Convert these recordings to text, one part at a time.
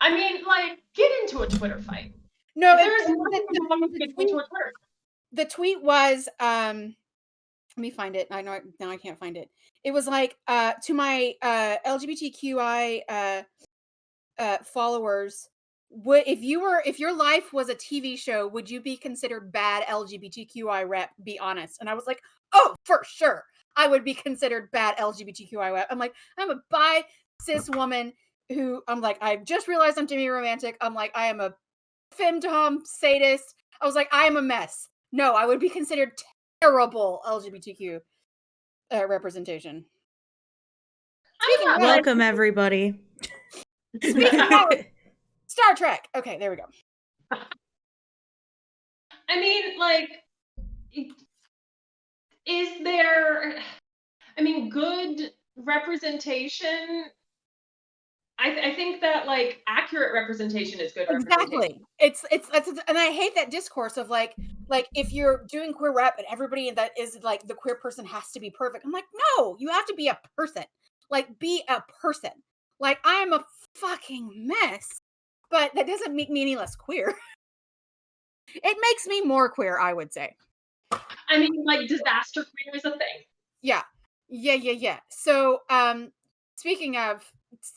I mean, like, get into a Twitter fight. No, There's nothing wrong with getting into a Twitter fight. the tweet was, let me find it. I know now I can't find it. It was like, to my LGBTQI followers, if your life was a TV show, would you be considered bad LGBTQI rep? Be honest. And I was like, oh, for sure, I would be considered bad LGBTQI rep. I'm like, I'm a bi cis woman who, I'm like, I just realized I'm demi-romantic. I'm like, I am a femdom sadist. I was like, I am a mess. No, I would be considered terrible LGBTQ representation. Speaking of, welcome everybody. Speaking of Star Trek. Okay, there we go. I mean, like, is there, I mean, good representation? I think that, like, accurate representation is good representation. Exactly. It's and I hate that discourse of like if you're doing queer rep and everybody that is like the queer person has to be perfect. I'm like, no, you have to be a person. Like, be a person. Like, I am a fucking mess, but that doesn't make me any less queer. It makes me more queer, I would say. I mean, like, disaster queer is a thing. Yeah. So, speaking of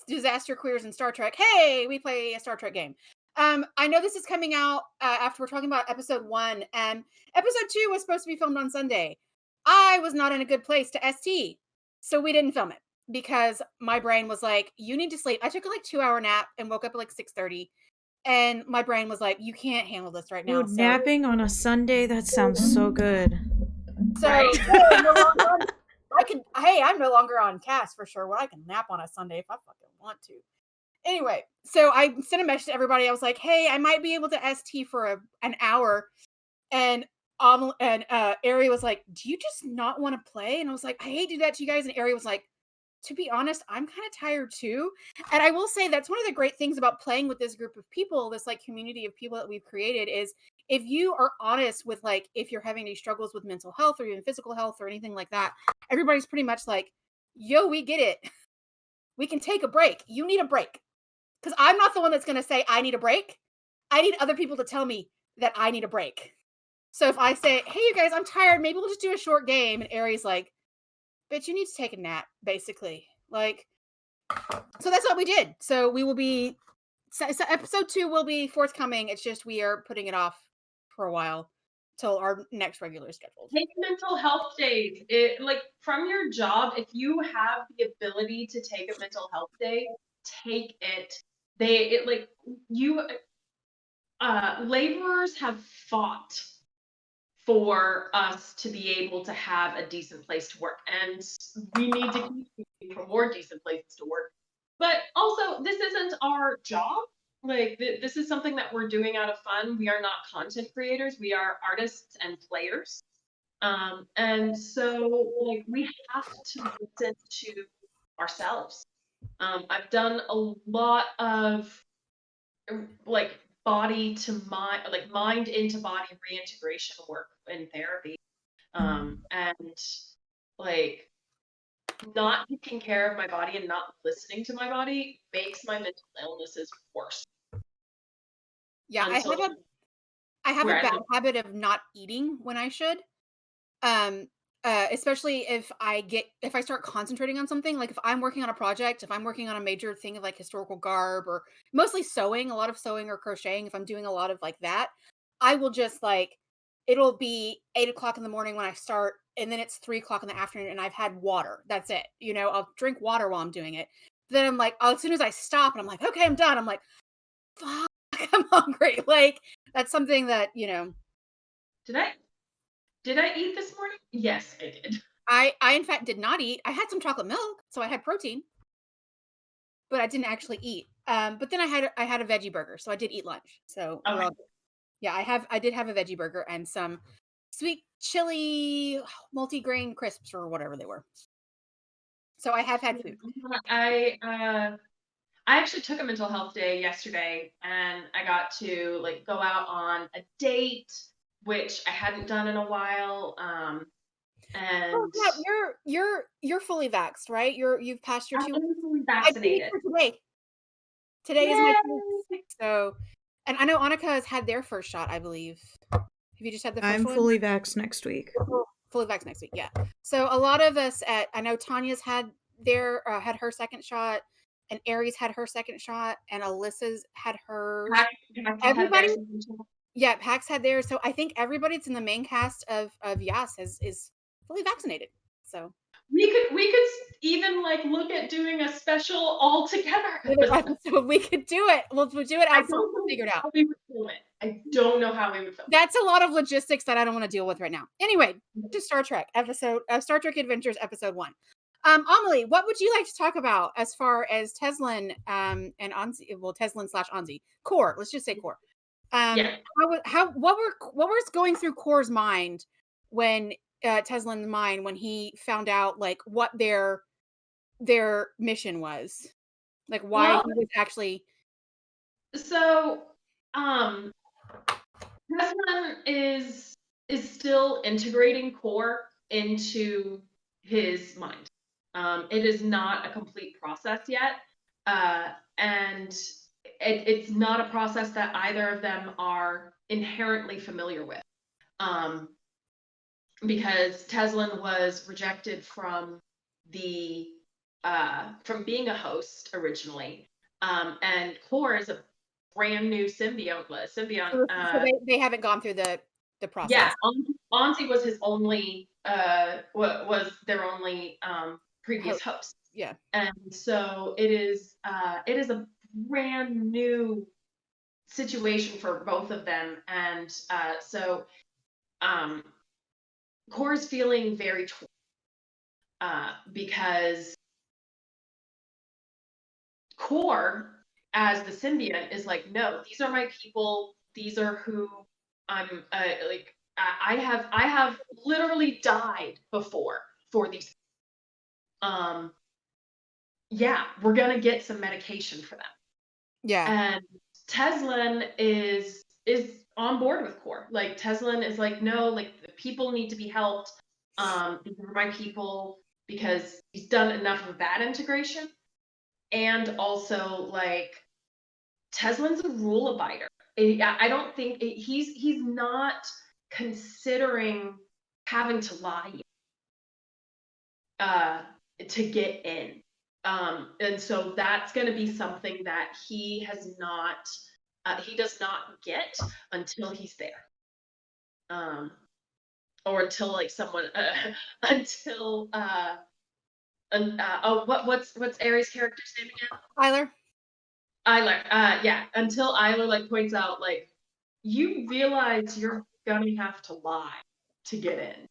disaster queers in Star Trek, hey, we play a Star Trek game. I know this is coming out after we're talking about episode 1, and episode 2 was supposed to be filmed on Sunday. I was not in a good place to ST, so we didn't film it because my brain was like, you need to sleep. I took a like 2-hour nap and woke up at like 6:30, and my brain was like, you can't handle this right now. Dude, napping on a Sunday, that sounds so good. So Right. I'm no longer on cast for sure. Well, I can nap on a Sunday if I fucking want to. Anyway, so I sent a message to everybody. I was like, hey, I might be able to ST for an hour. And Ari was like, do you just not want to play? And I was like, I hate to do that to you guys. And Ari was like, to be honest, I'm kind of tired too. And I will say that's one of the great things about playing with this group of people, this like community of people that we've created, is if you are honest with like if you're having any struggles with mental health or even physical health or anything like that, everybody's pretty much like, yo, we get it. We can take a break. You need a break. Because I'm not the one that's going to say I need a break. I need other people to tell me that I need a break. So if I say, hey, you guys, I'm tired. Maybe we'll just do a short game. And Ari's like, bitch, you need to take a nap, basically. Like, so that's what we did. So we will be, so episode 2 will be forthcoming. It's just we are putting it off for a while till our next regular schedule. Take mental health days. Like, from your job, if you have the ability to take a mental health day, take it. Laborers have fought for us to be able to have a decent place to work, and we need to keep looking for more decent places to work. But also, this isn't our job. Like, this is something that we're doing out of fun. We are not content creators. We are artists and players. And so, like, we have to listen to ourselves. I've done a lot of like body to mind, like mind into body reintegration work in therapy. And like, not taking care of my body and not listening to my body makes my mental illnesses worse. Yeah, I have a bad habit of not eating when I should. Especially if I start concentrating on something, like if I'm working on a project, if I'm working on a major thing of like historical garb or mostly sewing, a lot of sewing or crocheting, if I'm doing a lot of like that, I will just like, it'll be 8:00 in the morning when I start, and then it's 3:00 in the afternoon and I've had water. That's it. You know, I'll drink water while I'm doing it. Then I'm like, as soon as I stop and I'm like, okay, I'm done. I'm like, fuck, I'm hungry. Like, that's something that, you know. Did I eat this morning? Yes, I did. I in fact did not eat. I had some chocolate milk, so I had protein, but I didn't actually eat. But then I had a veggie burger, so I did eat lunch. So Okay. Yeah, I did have a veggie burger and some sweet chili multigrain crisps or whatever they were. So I have had food. I actually took a mental health day yesterday, and I got to like go out on a date, which I hadn't done in a while. And yeah, you're fully vaxxed, right? You've passed your 2 weeks. I'm fully vaccinated. I did it for today. Today is my Yay! so, and I know Anika has had their first shot, I believe. Have you just had the 1st I'm one? fully vaxxed next week. Fully vaxxed next week, yeah. So a lot of us I know Tanya's had had her second shot, and Aries had her second shot, and Alyssa's had hers. Pax had Everybody, theirs in the yeah, Pax had theirs. So I think everybody that's in the main cast of Yas is fully vaccinated. So We could even like look at doing a special all together episode. so we could do it. We'll do it I outside. don't We'll know figure it out. how we would film it. I don't know how we would film it. That's a lot of logistics that I don't want to deal with right now. Anyway, to Star Trek Star Trek Adventures episode 1. Amelie, what would you like to talk about as far as Teslin and Anzi? Well, Teslin/Anzi Core. Let's just say Core. Yeah. What was going through Core's mind when Teslin's mind when he found out like what their mission was, like why Well, he was actually. so Tesman is still integrating core into his mind. It is not a complete process yet, and it's not a process that either of them are inherently familiar with, because Teslin was rejected from the from being a host originally, and core is a brand new symbiont. So they haven't gone through the process. Yeah, Anzi was his only was their only previous host. Yeah. And so it is a brand new situation for both of them. And so Core is feeling very torn because Core as the symbiont is like, no, these are my people. These are who I'm like. I have literally died before for these. Yeah, we're gonna get some medication for them. Yeah. And Teslin is on board with Core. Like Teslin is like, no, like the people need to be helped. These are my people, because he's done enough of that integration. And also like Teslin's a rule abider. I don't think he's not considering having to lie to get in. And so that's going to be something that he does not get until he's there. Or until like someone, until, what's Aries' character's name again? Eiler, yeah, until Eiler like points out like, you realize you're gonna have to lie to get in.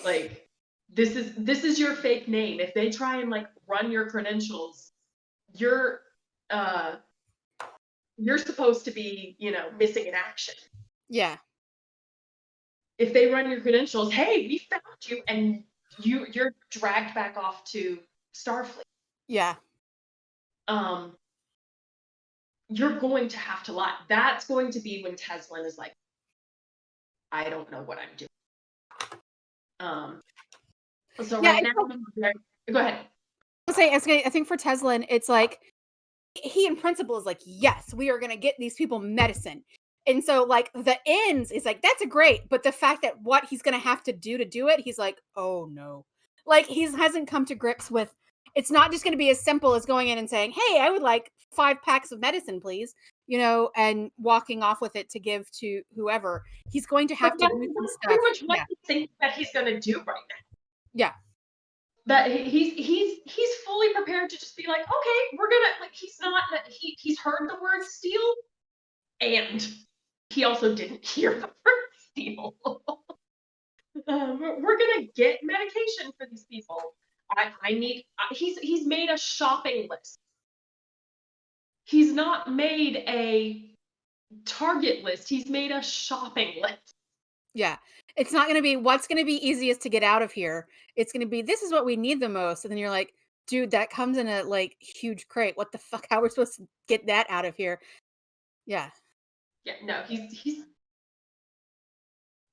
Like, this is your fake name. If they try and like run your credentials, you're supposed to be, missing in action. Yeah. If they run your credentials, hey, we found you, and you're dragged back off to Starfleet. Yeah. You're going to have to lie. That's going to be when Teslin is like, I don't know what I'm doing. So Yeah, right now, go ahead. I think for Teslin, it's like he in principle is like, yes, we are going to get these people medicine. And so like the ends is like, that's a great, but the fact that what he's going to have to do it, he's like, oh no. Like he hasn't come to grips with, it's not just going to be as simple as going in and saying, hey, I would like 5 packs of medicine, please, and walking off with it to give to whoever. He's going to have to do some stuff. Pretty much what he thinks that he's going to do right now. Yeah. That he's fully prepared to just be like, okay, we're gonna, like, he's heard the word steal, and he also didn't hear the word steal. We're gonna get medication for these people. He's made a shopping list. He's not made a target list. He's made a shopping list. Yeah. It's not going to be what's going to be easiest to get out of here. It's going to be, this is what we need the most. And then you're like, dude, that comes in a like huge crate. What the fuck? How are we supposed to get that out of here? Yeah. Yeah, no, he's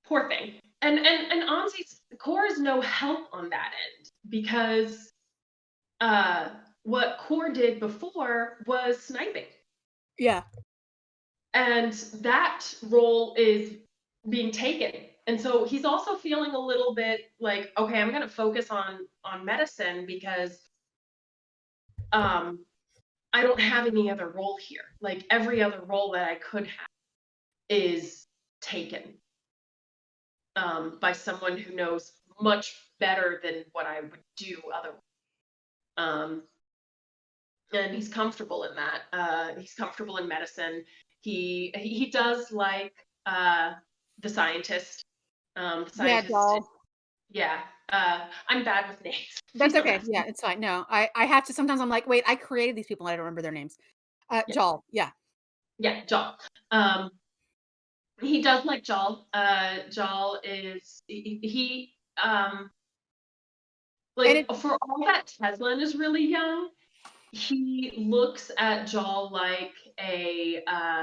poor thing. And Anzi's Core is no help on that end, because what Core did before was sniping. Yeah. And that role is being taken. And so he's also feeling a little bit like, okay, I'm going to focus on medicine because I don't have any other role here. Like every other role that I could have is taken by someone who knows much better than what I would do otherwise. And he's comfortable in that. He's comfortable in medicine. He does like the scientist. The Yeah, scientist. doll. Yeah. I'm bad with names. That's Don't okay. ask Yeah, me. it's fine. No, I have to sometimes I'm like, wait, I created these people and I don't remember their names. Yeah. Jal. Yeah. Yeah, Jal. He does like Jal. Jal is he And like for all that Teslin is really young, he looks at Jal like a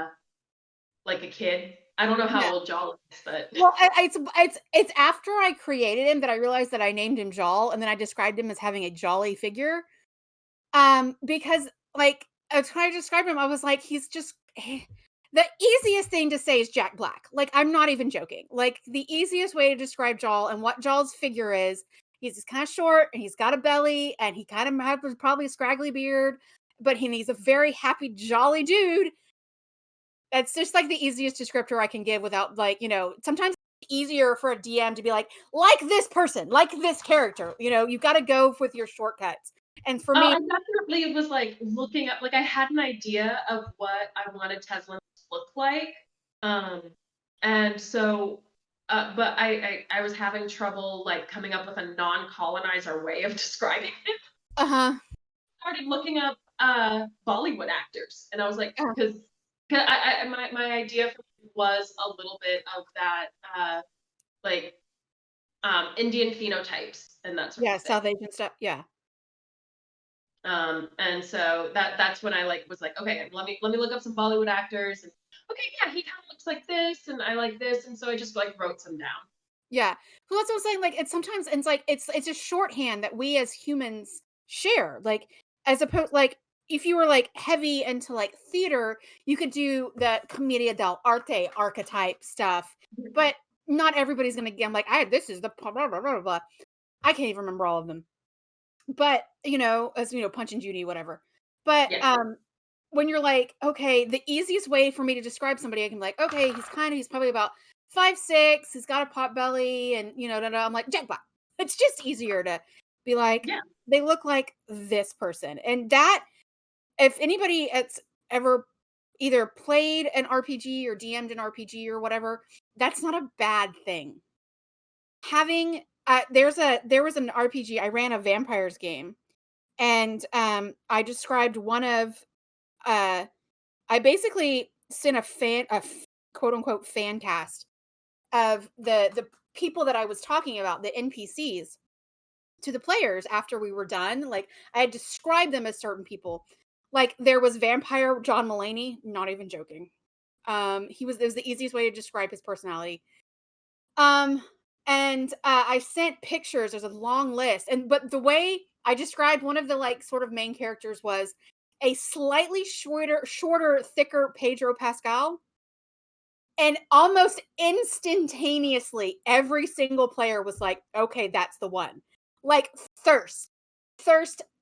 kid. I don't know how yeah. old Jal is, but Well, it's after I created him that I realized that I named him Jal, and then I described him as having a jolly figure. Because like when I described him, I was like, he's just the easiest thing to say is Jack Black. Like, I'm not even joking. Like, the easiest way to describe Jal and what Jal's figure is, he's just kind of short and he's got a belly and he kind of has probably a scraggly beard, but he's a very happy, jolly dude. That's just like the easiest descriptor I can give without like, sometimes it's easier for a DM to be like this person, like this character. You've got to go with your shortcuts. And for me, I definitely was like looking up, like I had an idea of what I wanted Teslin to look like. And so, but I was having trouble like coming up with a non-colonizer way of describing it. Started looking up Bollywood actors, and I was like, because my idea was a little bit of that like Indian phenotypes and that sort of thing. South Asian stuff. Yeah. And so that's when I was like, okay, let me look up some Bollywood actors, and okay, yeah, he kind of looks like this, and I like this, and so I just like wrote some down. Yeah. Well, that's what I'm saying. Like, it's sometimes it's like it's a shorthand that we as humans share. Like, as opposed, like, if you were like heavy into like theater, you could do the commedia dell'arte archetype stuff, but not everybody's gonna get. I'm like, this is the blah blah blah blah blah. I can't even remember all of them. But as Punch and Judy, whatever. But Yeah. when you're like, okay, the easiest way for me to describe somebody, I can be like, okay, he's probably about 5'6", he's got a pot belly, and I'm like, Jack Black. It's just easier to be like, Yeah. they look like this person. And that, if anybody has ever either played an RPG or DM'd an RPG or whatever, that's not a bad thing. Having there was an RPG, I ran a vampires game, and I described one of I basically sent a quote unquote fan cast of the people that I was talking about, the NPCs, to the players after we were done. Like, I had described them as certain people. Like, there was vampire John Mulaney, not even joking. It was the easiest way to describe his personality. And I sent pictures. There's a long list, but the way I described one of the like sort of main characters was a slightly shorter, thicker Pedro Pascal. And almost instantaneously, every single player was like, okay, that's the one. Like, thirst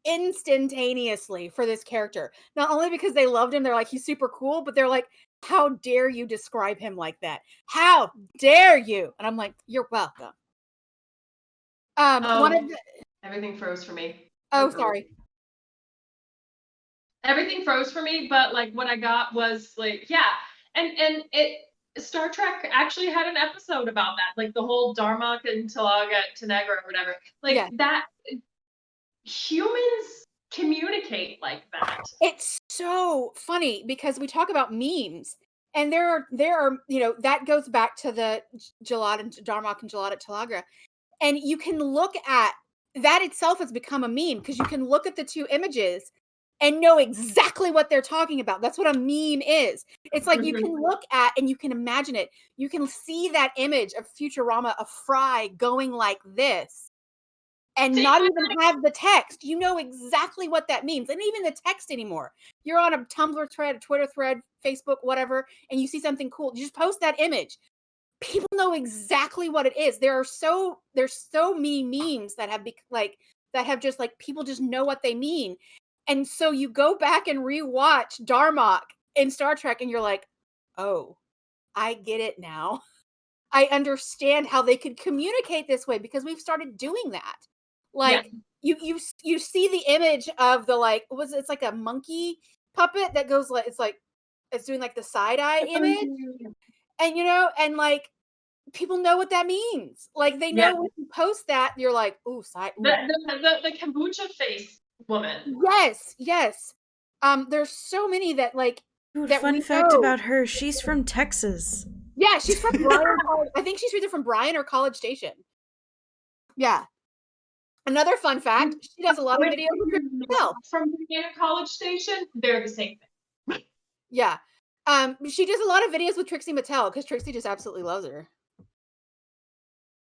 instantaneously for this character. Not only because they loved him, they're like, he's super cool, but they're like, how dare you describe him like that? How dare you? And I'm like, you're welcome. Everything froze for me. Oh, sorry. Everything froze for me, but like what I got was like, yeah. And Star Trek actually had an episode about that, like the whole Dharma and Tanagra or whatever. Like that humans communicate like that. It's so funny because we talk about memes, and there are that goes back to the Jalad and Darmok and Jalad at Talagra, and you can look at that itself has become a meme because you can look at the two images and know exactly what they're talking about. That's what a meme is. It's like you can look at and you can imagine it. You can see that image of Futurama of Fry going like this. and not even have the text. You know exactly what that means. And even the text anymore. You're on a Tumblr thread, a Twitter thread, Facebook, whatever, and you see something cool. You just post that image. People know exactly what it is. There's so many memes that have just like people just know what they mean. And so you go back and rewatch Darmok in Star Trek and you're like, "Oh, I get it now. I understand how they could communicate this way because we've started doing that." Like you see the image of the it's like a monkey puppet that goes like it's doing like the side eye image, and and like people know what that means. Like they know when you post that, you're like, "Ooh, the kombucha face woman." Yes. There's so many that like. Dude, that fun fact about her, she's from Texas. Yeah, she's from Bryan. I think she's either from Bryan or College Station. Yeah. Another fun fact, she does a lot of videos with Trixie from Bryan or College Station. They're the same thing. Yeah. She does a lot of videos with Trixie Mattel because Trixie just absolutely loves her.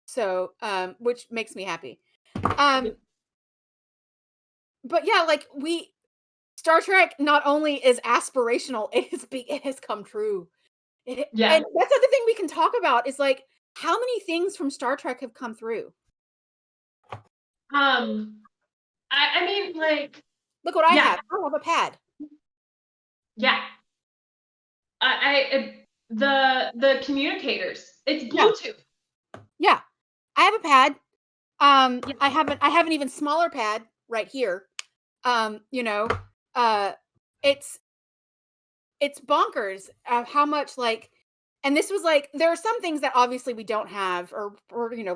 So, which makes me happy. But yeah, like Star Trek not only is aspirational, it has come true. And that's the other thing we can talk about is like how many things from Star Trek have come through. I mean, like, look what I have. I have a pad. Yeah. The communicators. It's Bluetooth. Yeah. I have a pad. I have an even smaller pad right here. It's bonkers how much like, and this was like, there are some things that obviously we don't have or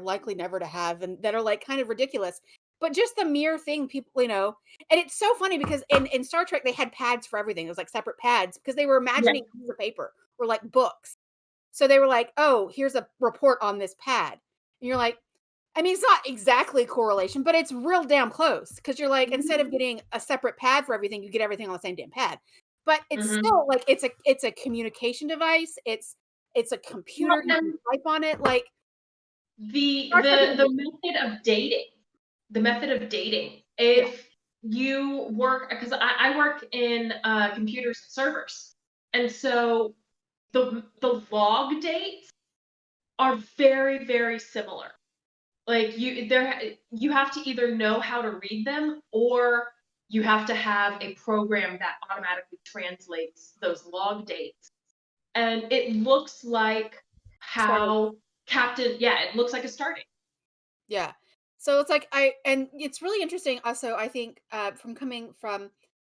likely never to have, and that are like kind of ridiculous, but just the mere thing people, and it's so funny because in Star Trek, they had pads for everything. It was like separate pads because they were imagining pieces of paper or like books. So they were like, "Oh, here's a report on this pad." And you're like, I mean, it's not exactly correlation, but it's real damn close because you're like, instead of getting a separate pad for everything, you get everything on the same damn pad. But it's still like it's a communication device. It's a computer. You can type on it. Like the method of dating. The method of dating. If you work, because I work in computers and servers, and so the log dates are very, very similar. Like you have to either know how to read them, or you have to have a program that automatically translates those log dates. And it looks like how it looks like a start date. Yeah. So it's like and it's really interesting also, I think, from coming from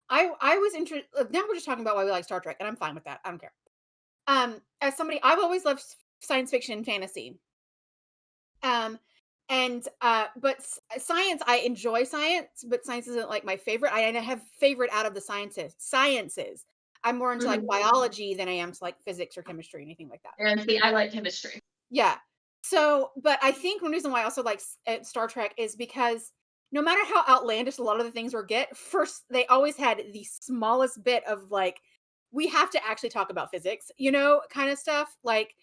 I was interested. Now we're just talking about why we like Star Trek, and I'm fine with that. I don't care. As somebody, I've always loved science fiction and fantasy. But science, I enjoy science, but science isn't like my favorite. I have favorite out of the sciences. I'm more into like biology than I am to like physics or chemistry, anything like that. And see, I like chemistry. Yeah. So, but I think one reason why I also like Star Trek is because no matter how outlandish a lot of the things first, they always had the smallest bit of like, we have to actually talk about physics, kind of stuff. Like,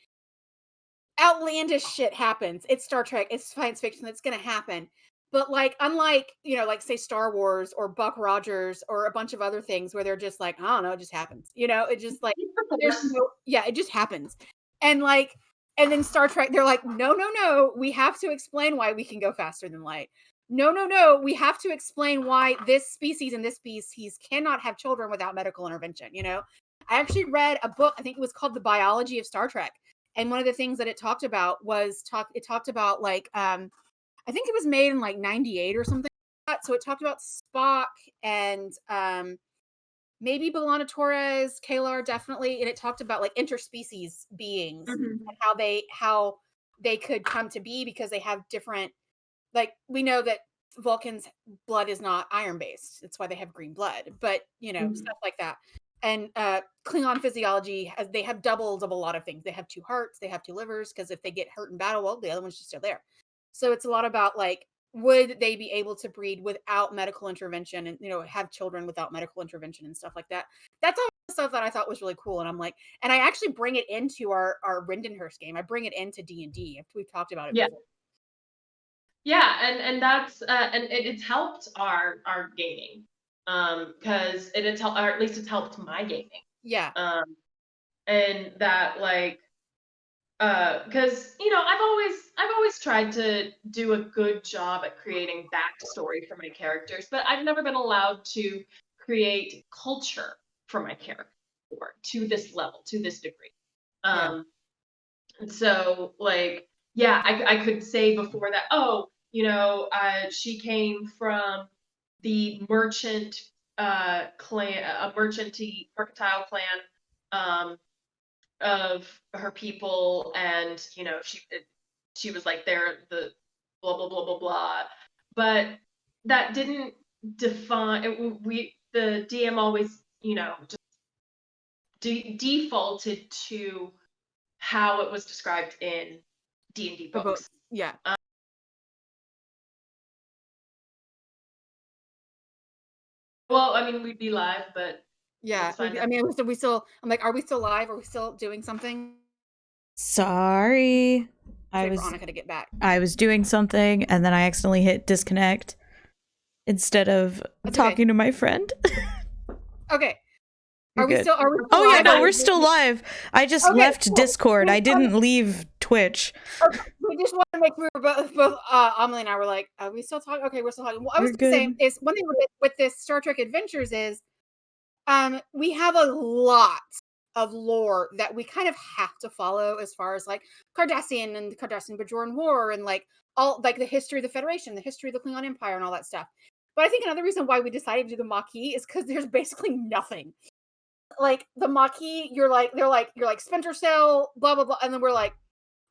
outlandish shit happens. It's Star Trek. It's science fiction. That's going to happen. But like, unlike, like say Star Wars or Buck Rogers or a bunch of other things where they're just like, I don't know, it just happens. It just like, it just happens. And like, and then Star Trek, they're like, no, we have to explain why we can go faster than light. No, we have to explain why this species and this species cannot have children without medical intervention. I actually read a book, I think it was called The Biology of Star Trek. And one of the things that it talked about was like, I think it was made in like 98 or something like that. So it talked about Spock and maybe B'Elanna Torres, Kalar, definitely. And it talked about like interspecies beings and how they could come to be because they have different, like, we know that Vulcan's blood is not iron based. That's why they have green blood, but stuff like that. And Klingon physiology, they have doubles of a lot of things. They have 2 hearts, they have 2 livers, because if they get hurt in battle, well, the other one's just still there. So it's a lot about like, would they be able to breed without medical intervention and have children without medical intervention and stuff like that. That's all the stuff that I thought was really cool. And I'm like, and I actually bring it into our Rindenhurst game. I bring it into D&D. We've talked about it before. Yeah, and that's and it's helped our gaming, because it's helped, or at least it's helped my gaming, Yeah. um, and that like because I've always tried to do a good job at creating backstory for my characters, but I've never been allowed to create culture for my character or to this level, to this degree. Yeah. Um, and so, like, yeah, I could say before that, oh, she came from the merchant clan, a mercantile clan, um, of her people, and she was like the blah blah blah blah blah, but that didn't define we the DM always just defaulted to how it was described in D&D For both. books. Yeah. Well, I mean, we'd be live, but Yeah. let's find I out. mean, we still, I'm like, are we still live? Are we still doing something? Sorry. Wait for Anika to get back. I was doing something and then I accidentally hit disconnect instead of That's talking to my friend. Okay. You're Are we good. still Oh yeah, live? no, we're still live. I just Okay, left cool. Discord. I didn't leave Twitch. Okay, we just want to make sure both Amelie and I were like, are we still talking? Okay, we're still talking. Well, I was You're gonna say good. is one thing with this Star Trek Adventures is we have a lot of lore that we kind of have to follow as far as like Cardassian and the Cardassian Bajoran War and like all like the history of the Federation, the history of the Klingon Empire and all that stuff. But I think another reason why we decided to do the Maquis is because there's basically nothing. Like the Maquis, you're like Splinter Cell, blah blah blah, and then we're like,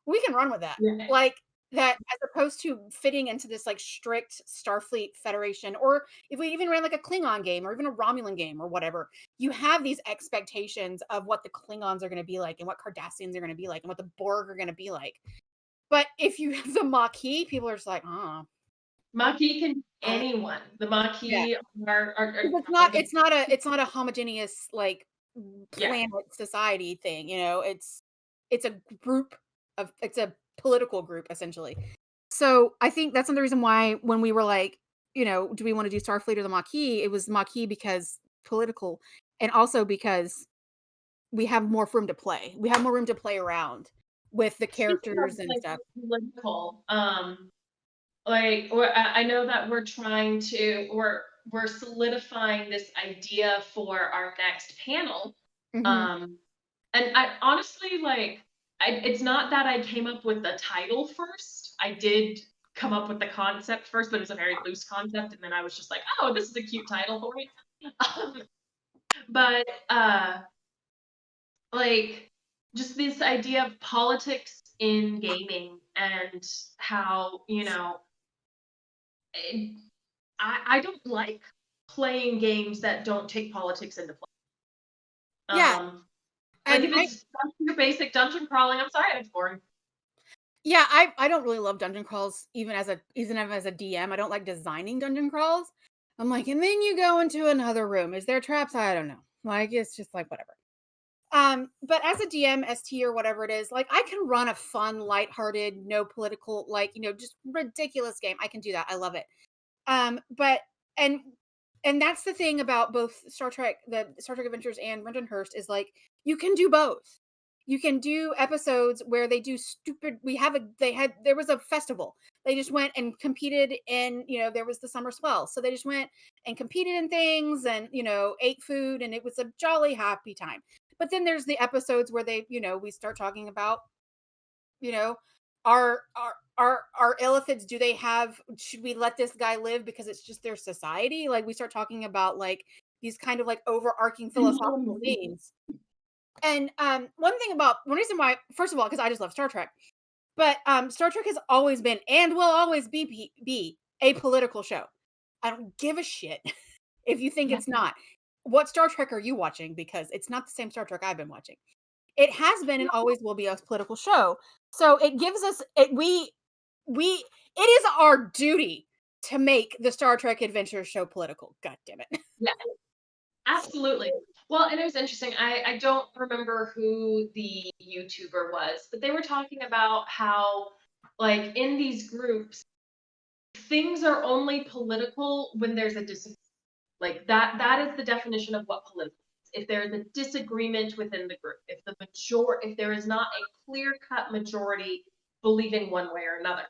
we can run with that. Yeah. Like that as opposed to fitting into this like strict Starfleet Federation, or if we even ran like a Klingon game or even a Romulan game or whatever, you have these expectations of what the Klingons are going to be like and what Cardassians are going to be like and what the Borg are going to be like. But if you have the Maquis, people are just like, oh. Maquis can be anyone. The Maquis are It's not a homogeneous like planet society thing, it's a group it's a political group essentially. So I think that's another reason why when we were like, do we want to do Starfleet or the Maquis? It was Maquis because political, and also because we have more room to play. We have more room to play around with the characters and like stuff. political. I know that we're solidifying this idea for our next panel. Mhm. And I honestly it's not that I came up with the title first. I did come up with the concept first, but it was a very loose concept, and then I was just like, oh, this is a cute title for me. But like just this idea of politics in gaming and how I don't like playing games that don't take politics into play. Yeah, Like and if it's your basic dungeon crawling, I'm sorry, it's boring. yeah, I don't really love dungeon crawls even as a DM. I don't like designing dungeon crawls. I'm like, and then you go into another room. Is there traps? I don't know. Like it's just like whatever. But as a DM, ST or whatever it is, like I can run a fun, lighthearted, no political, like, just ridiculous game. I can do that. I love it. But and and that's the thing about both the Star Trek Adventures and Brenton Hearst is like you can do both. You can do episodes where they do stupid. There was a festival. They just went and competed in, there was the summer swell. So they just went and competed in things and, ate food, and it was a jolly happy time. But then there's the episodes where we start talking about, you know, our illithids, should we let this guy live because it's just their society? Like we start talking about like these kind of like overarching philosophical themes. And one reason why, first of all, because I just love Star Trek, but Star Trek has always been and will always be a political show. I don't give a shit if you think it's not. What Star Trek are you watching? Because it's not the same Star Trek I've been watching. It has been and always will be a political show. So it gives us it is our duty to make the Star Trek Adventure show political. God damn it. Yeah, absolutely. Well, and it was interesting. I don't remember who the YouTuber was, but they were talking about how, like, in these groups, things are only political when there's a disagreement. Like that is the definition of what political is. If there is a disagreement within the group, if there is not a clear-cut majority believing one way or another.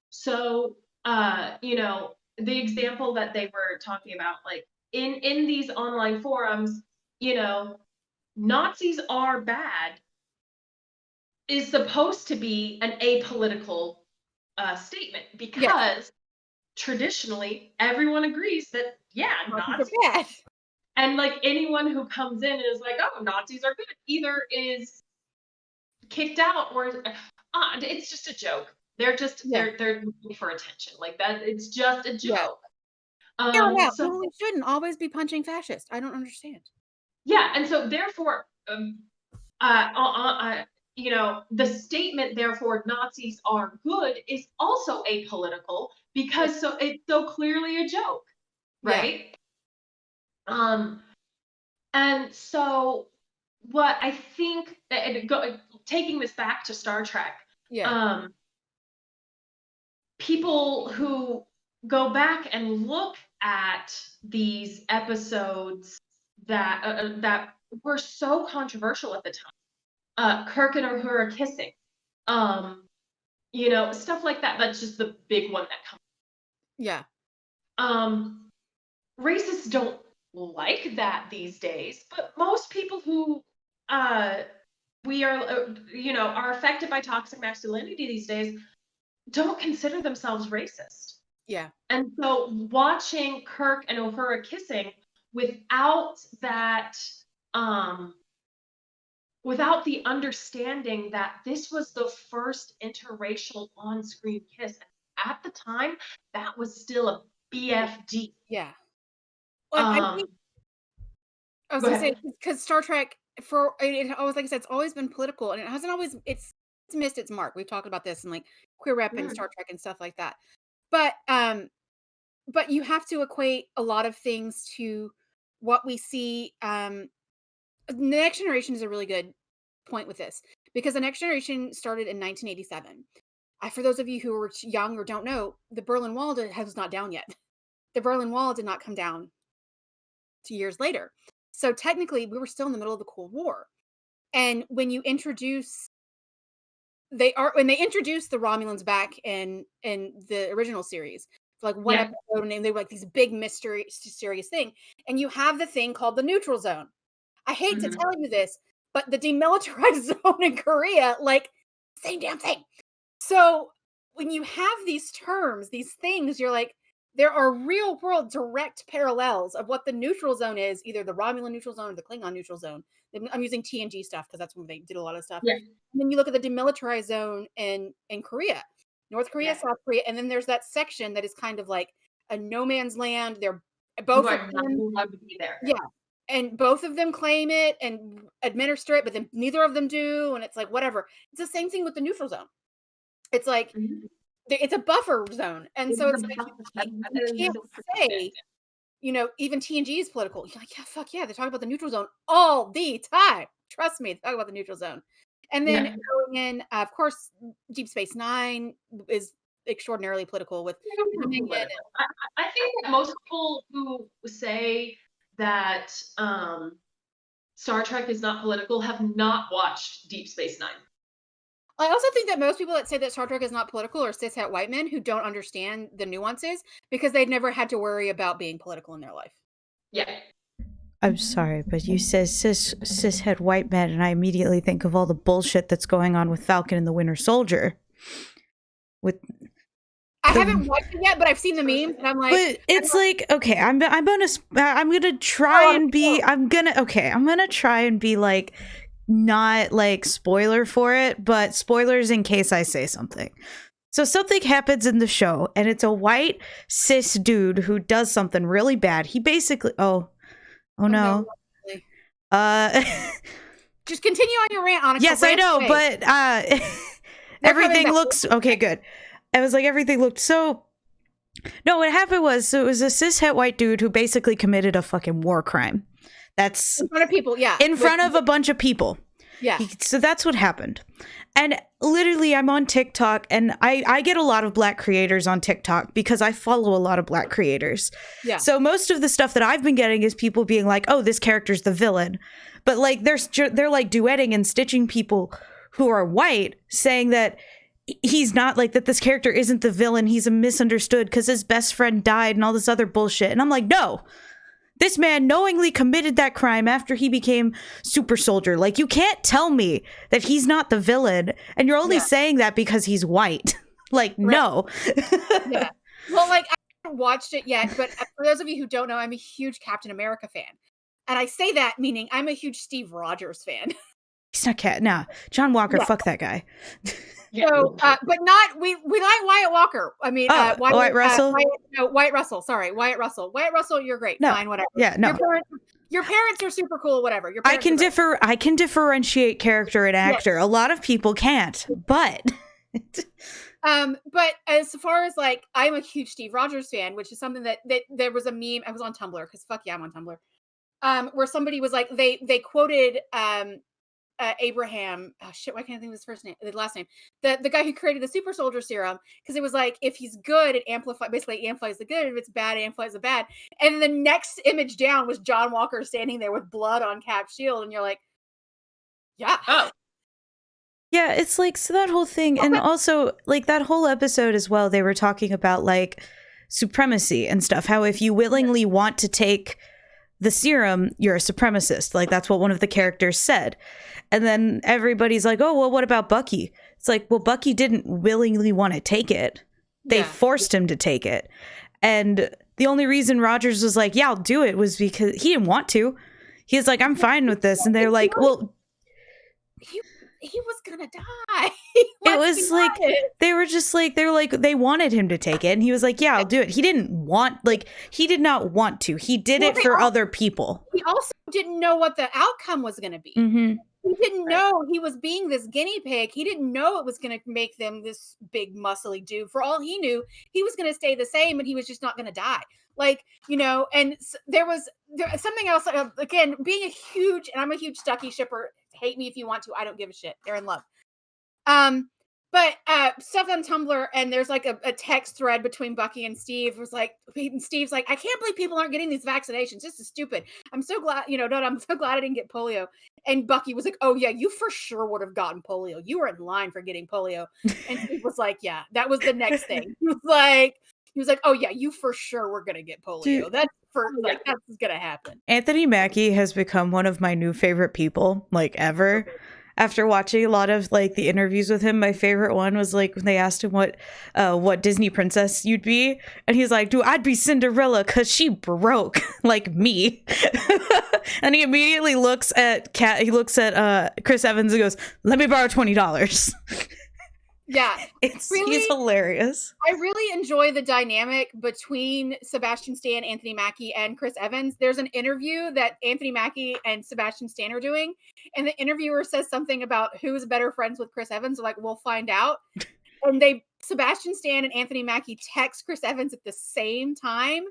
So, you know, the example that they were talking about, like in these online forums, you know, Nazis are bad is supposed to be an apolitical statement, because traditionally everyone agrees that Nazis are bad. And like anyone who comes in and is like, oh, Nazis are good, either is kicked out or it's just a joke. They're just they're looking for attention. Like that, it's just a joke. So we shouldn't always be punching fascists. I don't understand. Yeah, and so therefore, you know, the statement therefore Nazis are good is also apolitical, because it's so clearly a joke, right? And so what I think, taking this back to Star Trek, people who go back and look at these episodes that that were so controversial at the time, Kirk and Uhura kissing, you know, stuff like that. That's just the big one that comes. Yeah. Racists don't like that these days, but most people who we are you know, are affected by toxic masculinity these days don't consider themselves racist. Yeah. And so watching Kirk and Uhura kissing without that without the understanding that this was the first interracial on-screen kiss, at the time that was still a BFD. Yeah. Well, I was gonna say, because Star Trek, it always, like I said, it's always been political, and it hasn't always, it's missed its mark. We've talked about this and like queer rep and Star Trek and stuff like that. But you have to equate a lot of things to what we see. The Next Generation is a really good point with this, because the Next Generation started in 1987. For those of you who are young or don't know, the Berlin Wall has not down yet. The Berlin Wall did not come down 2 years later. So technically, we were still in the middle of the Cold War. And when you introduce, when they introduced the Romulans back in the original series, like one episode, and they were like these big mystery serious thing, and you have the thing called the neutral zone. I hate to tell you this, but the demilitarized zone in Korea, like, same damn thing. So when you have these terms, these things, you're like, there are real world direct parallels of what the neutral zone is, either the Romulan neutral zone or the Klingon neutral zone. I'm using TNG stuff because that's when they did a lot of stuff. Yeah. And then you look at the demilitarized zone in Korea, North Korea, South Korea, and then there's that section that is kind of like a no man's land. They're both allowed to be there. Yeah. And both of them claim it and administer it, but then neither of them do. And it's like, whatever. It's the same thing with the neutral zone. It's like, it's a buffer zone. And so it's like, you can't say, you know, even TNG is political. You're like, yeah, fuck yeah. They talk about the neutral zone all the time. Trust me, they talk about the neutral zone. And then going in, of course, Deep Space Nine is extraordinarily political with Dominion. I think that most people who say that Star Trek is not political have not watched Deep Space Nine. I also think that most people that say that Star Trek is not political are cishet white men who don't understand the nuances because they've never had to worry about being political in their life. Yeah. I'm sorry, but you said cishet white men, and I immediately think of all the bullshit that's going on with Falcon and the Winter Soldier. I haven't watched it yet, but I've seen the memes, and I'm like, but it's like, okay, I'm gonna try and be like, not like spoiler for it, but spoilers in case I say something. So something happens in the show, and it's a white cis dude who does something really bad. He basically, oh no. Just continue on your rant, Anika. Yes, I know, but everything looks okay. Good. I was like, everything looked so. No, what happened was, it was a cishet white dude who basically committed a fucking war crime. That's in front of people, yeah. In front of a bunch of people. Yeah. So that's what happened. And literally, I'm on TikTok, and I get a lot of Black creators on TikTok because I follow a lot of Black creators. Yeah. So most of the stuff that I've been getting is people being like, oh, this character's the villain. But like they're like duetting and stitching people who are white, saying that he's not, like, that this character isn't the villain. He's a misunderstood because his best friend died and all this other bullshit. And I'm like, no. This man knowingly committed that crime after he became super soldier. Like, you can't tell me that he's not the villain, and you're only saying that because he's white. Like, no. Yeah. Well, like, I haven't watched it yet, but for those of you who don't know, I'm a huge Captain America fan. And I say that meaning I'm a huge Steve Rogers fan. He's not Nah, John Walker, fuck that guy. So, but not, we like Wyatt Walker. I mean, Wyatt Russell? Wyatt Russell. Sorry, Wyatt Russell. Wyatt Russell, you're great. No. Fine, whatever. Yeah, no. Your parents are super cool, whatever. I can differentiate character and actor. A lot of people can't, but... But as far as, like, I'm a huge Steve Rogers fan, which is something that there was a meme. I was on Tumblr, because fuck yeah, I'm on Tumblr. Where somebody was like, they quoted Abraham. Oh shit, why can't I think of his first name? The last name. The guy who created the super soldier serum, because it was like, if he's good, it amplifies the good. If it's bad, it amplifies the bad. And the next image down was John Walker standing there with blood on Cap's shield, and you're like, yeah. Oh. Yeah, it's like, so that whole thing, and also, like, that whole episode as well, they were talking about, like, supremacy and stuff, how if you willingly want to take the serum, you're a supremacist. Like, that's what one of the characters said. And then everybody's like, oh, well, what about Bucky? It's like, well, Bucky didn't willingly want to take it. They forced him to take it. And the only reason Rogers was like, yeah, I'll do it, was because he didn't want to. He was like, I'm fine with this. And they're like, well... He was gonna die. It was like, they were like, they wanted him to take it. And he was like, yeah, I'll do it. He did not want to. He did it for other people. He also didn't know what the outcome was going to be. Mm-hmm. He didn't know he was being this guinea pig. He didn't know it was going to make them this big muscly dude. For all he knew, he was going to stay the same, and he was just not going to die. Like, you know, and there was something else, again, being and I'm a huge Stucky shipper. Hate me if you want to. I don't give a shit. They're in love. But stuff on Tumblr, and there's like a text thread between Bucky and Steve. It was like, Steve's like, I can't believe people aren't getting these vaccinations. This is stupid. I'm so glad, I'm so glad I didn't get polio. And Bucky was like, oh yeah, you for sure would have gotten polio. You were in line for getting polio. And Steve was like, yeah, that was the next thing. He was like, oh yeah, you for sure were gonna get polio. Dude. That's gonna happen. Anthony Mackie has become one of my new favorite people, like, ever. After watching a lot of, like, the interviews with him, my favorite one was, like, when they asked him what Disney princess you'd be, and he's like, dude, I'd be Cinderella because she broke like me. And he immediately looks at Chris Evans and goes, let me borrow $20. Yeah, he's hilarious. I really enjoy the dynamic between Sebastian Stan, Anthony Mackie, and Chris Evans. There's an interview that Anthony Mackie and Sebastian Stan are doing, and the interviewer says something about who's better friends with Chris Evans. They're like, we'll find out. And Sebastian Stan and Anthony Mackie text Chris Evans at the same time,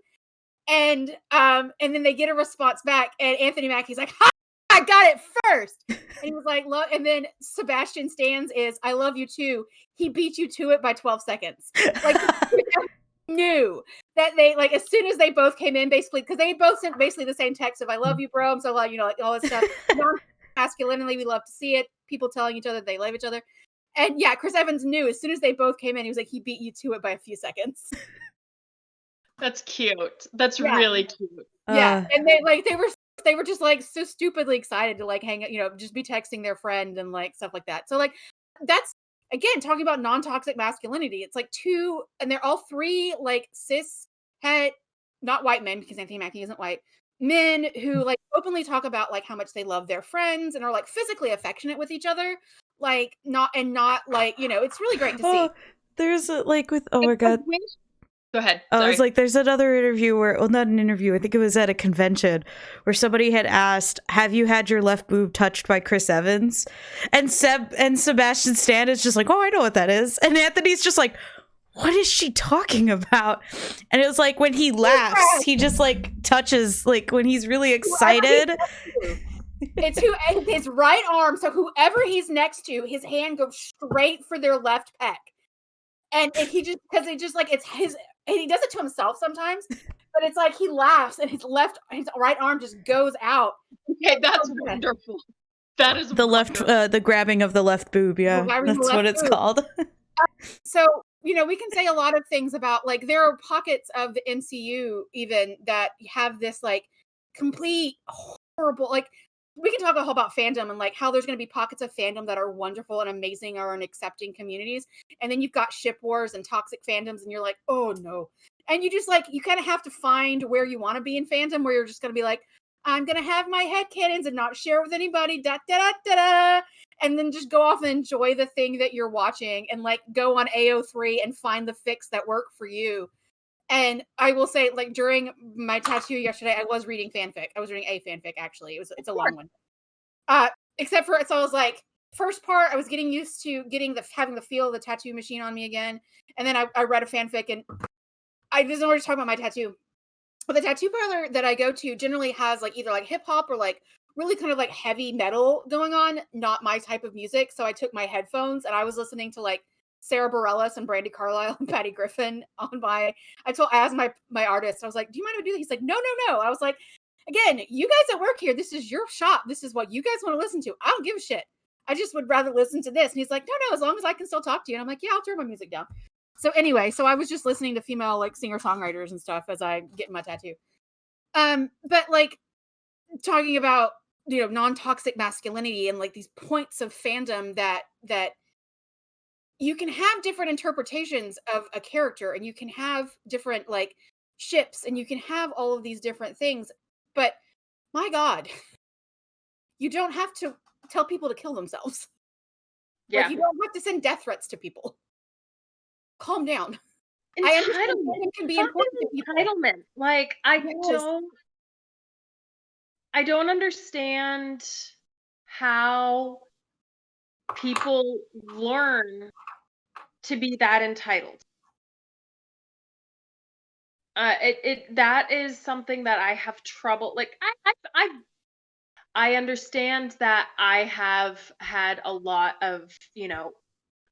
and then they get a response back, and Anthony Mackie's like, ha! I got it first. And he was like, and then Sebastian Stan's is, I love you too. He beat you to it by 12 seconds. Like, knew that they, like, as soon as they both came in, basically, because they both sent basically the same text of, I love you, bro. I'm so glad, like, all this stuff. Masculinely, we love to see it. People telling each other they love each other. And yeah, Chris Evans knew as soon as they both came in, he was like, he beat you to it by a few seconds. That's cute. That's really cute. Yeah. And they were just, like, so stupidly excited to, like, hang out, just be texting their friend and, like, stuff like that. So, like, that's, again, talking about non-toxic masculinity. It's like and they're all three, like, cis not white men, because Anthony Mackie isn't white, men who, like, openly talk about, like, how much they love their friends and are, like, physically affectionate with each other. Like, not like, it's really great to see. There's oh my God. Go ahead. I was like, there's another interview not an interview, I think it was at a convention, where somebody had asked, have you had your left boob touched by Chris Evans? And Sebastian Stan is just like, oh, I know what that is. And Anthony's just like, what is she talking about? And it was like, when he laughs, he just, like, touches, like, when he's really excited. It's his right arm. So whoever he's next to, his hand goes straight for their left pec. And he just, because it just like, it's his, and he does it to himself sometimes, but it's like he laughs and his right arm just goes out. Okay, that's wonderful. That is the wonderful. left, the grabbing of the left boob. Yeah, that's what it's called. So, you know, we can say a lot of things about, like, there are pockets of the MCU even that have this like complete horrible, like, we can talk a whole about fandom and like how there's going to be pockets of fandom that are wonderful and amazing or in accepting communities. And then you've got ship wars and toxic fandoms and you're like, oh no. And you just like, you kind of have to find where you want to be in fandom, where you're just going to be like, I'm going to have my headcanons and not share with anybody, da da da da da. And then just go off and enjoy the thing that you're watching and like go on AO3 and find the fix that work for you. And I will say, like, during my tattoo yesterday, I was reading fanfic. I was reading a fanfic, actually. It's a long one. Except for, so I was like, first part, I was getting used to having the feel of the tattoo machine on me again. And then I read a fanfic, and I just wanted to talk about my tattoo. But the tattoo parlor that I go to generally has like either like hip hop or like really kind of like heavy metal going on, not my type of music. So I took my headphones and I was listening to like Sarah Bareilles and Brandy Carlisle and Patty Griffin on I asked my artist, I was like, do you mind if I do that? He's like, no. I was like, again, you guys that work here, this is your shop. This is what you guys want to listen to. I don't give a shit. I just would rather listen to this. And he's like, no, as long as I can still talk to you. And I'm like, yeah, I'll turn my music down. So anyway, so I was just listening to female like singer-songwriters and stuff as I get my tattoo. But like talking about, you know, non-toxic masculinity and like these points of fandom that you can have different interpretations of a character and you can have different like ships and you can have all of these different things. But my God, you don't have to tell people to kill themselves. Yeah. Like, you don't have to send death threats to people. Calm down. I understand it can be important to people. Entitlement. Like, I don't understand how people learn to be that entitled. That is something that I have trouble. Like, I understand that I have had a lot of, you know,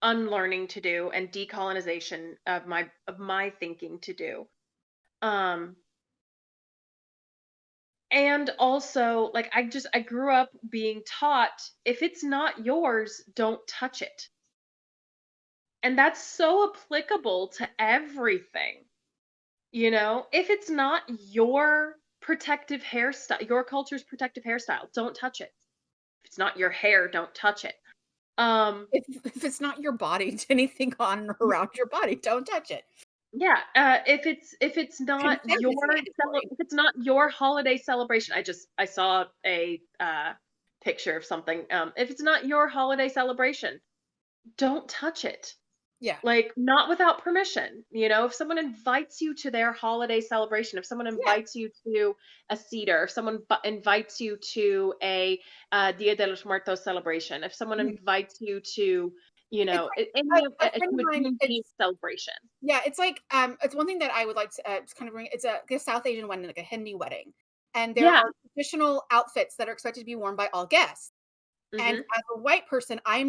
unlearning to do and decolonization of my thinking to do. And also, like, I grew up being taught, if it's not yours, don't touch it. And that's so applicable to everything. You know, if it's not your protective hairstyle, your culture's protective hairstyle, don't touch it. If it's not your hair, don't touch it. If it's not your body, anything on or around your body, don't touch it. Yeah, if it's not if it's not your holiday celebration, I saw a picture of something. If it's not your holiday celebration, don't touch it. Yeah. Like, not without permission. You know, if someone invites you to their holiday celebration, if someone invites you to a cedar, if someone invites you to a Dia de los Muertos celebration, if someone invites you to, you know, a celebration. Yeah, it's like it's one thing that I would like to kind of bring. It's a South Asian wedding, like a Hindi wedding, and there are traditional outfits that are expected to be worn by all guests. And as a white person, I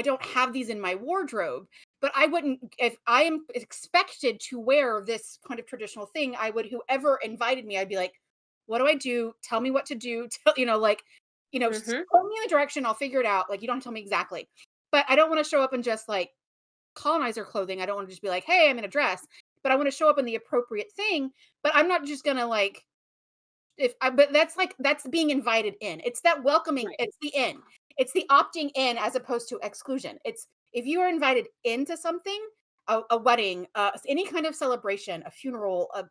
don't have these in my wardrobe, but I wouldn't, if I am expected to wear this kind of traditional thing, whoever invited me, I'd be like, what do I do? Tell me what to do. Point me in the direction. I'll figure it out. Like, you don't tell me exactly, but I don't want to show up in just like colonizer clothing. I don't want to just be like, hey, I'm in a dress, but I want to show up in the appropriate thing. But I'm not just going to like, but that's being invited in. It's that welcoming. Right. It's the in. It's the opting in as opposed to exclusion. It's if you are invited into something, a wedding, any kind of celebration, a funeral, a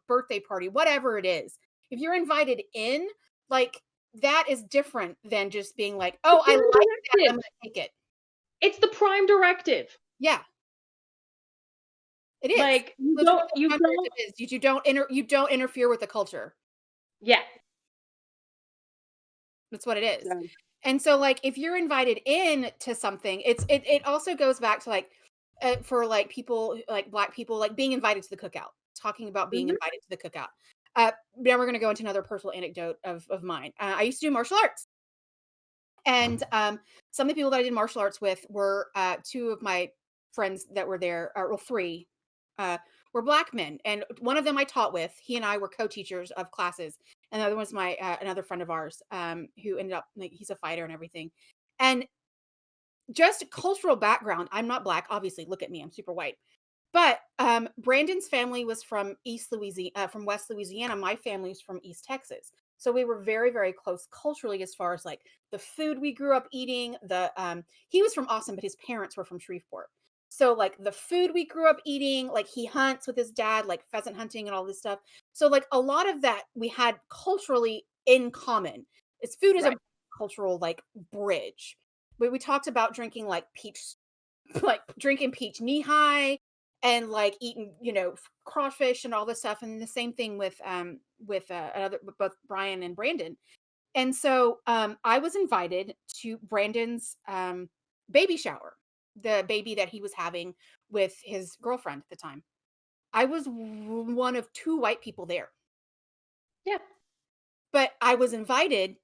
birthday party, whatever it is. If you're invited in, like, that is different than just being like, oh, I like that, I'm gonna take it. It's the prime directive. Yeah. It is. Like, you don't interfere with the culture. Yeah. That's what it is. Yeah. And so, like, if you're invited in to something, it also goes back to like, for like people, like Black people, like being invited to the cookout, talking about being invited to the cookout. Now we're going to go into another personal anecdote of mine. I used to do martial arts. And some of the people that I did martial arts with were two of my friends that were there, or well, three, were black men. And one of them I taught with. He and I were co-teachers of classes. And the other one's my another friend of ours who ended up, like, he's a fighter and everything. And just cultural background. I'm not black, obviously. Look at me, I'm super white. But Brandon's family was from from West Louisiana. My family's from East Texas. So we were very, very close culturally as far as like the food we grew up eating. He was from Austin, but his parents were from Shreveport. So like the food we grew up eating, like he hunts with his dad, like pheasant hunting and all this stuff. So like a lot of that we had culturally in common. It's food is a cultural like bridge. We talked about drinking like drinking peach knee high and like eating, crawfish and all this stuff. And the same thing with both Brian and Brandon. And so I was invited to Brandon's baby shower, the baby that he was having with his girlfriend at the time. I was one of two white people there. Yeah. But I was invited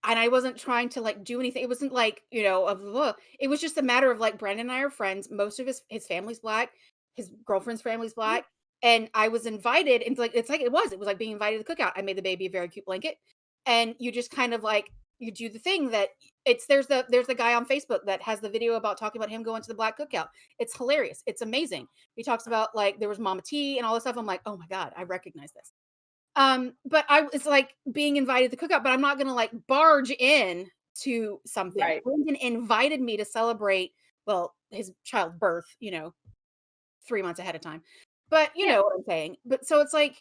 and I wasn't trying to like do anything. It wasn't like, it was just a matter of like Brandon and I are friends. Most of his family's black. His girlfriend's family's black. And I was invited, and it was like being invited to the cookout. I made the baby a very cute blanket. And you just kind of like, you do the thing that there's the guy on Facebook that has the video about talking about him going to the black cookout. It's hilarious. It's amazing. He talks about like, there was Mama T and all this stuff. I'm like, oh my God, I recognize this. But it's like being invited to the cookout, but I'm not gonna like barge in to something. Right. Brandon invited me to celebrate, well, his child's birth, 3 months ahead of time. But you know what I'm saying. But so it's like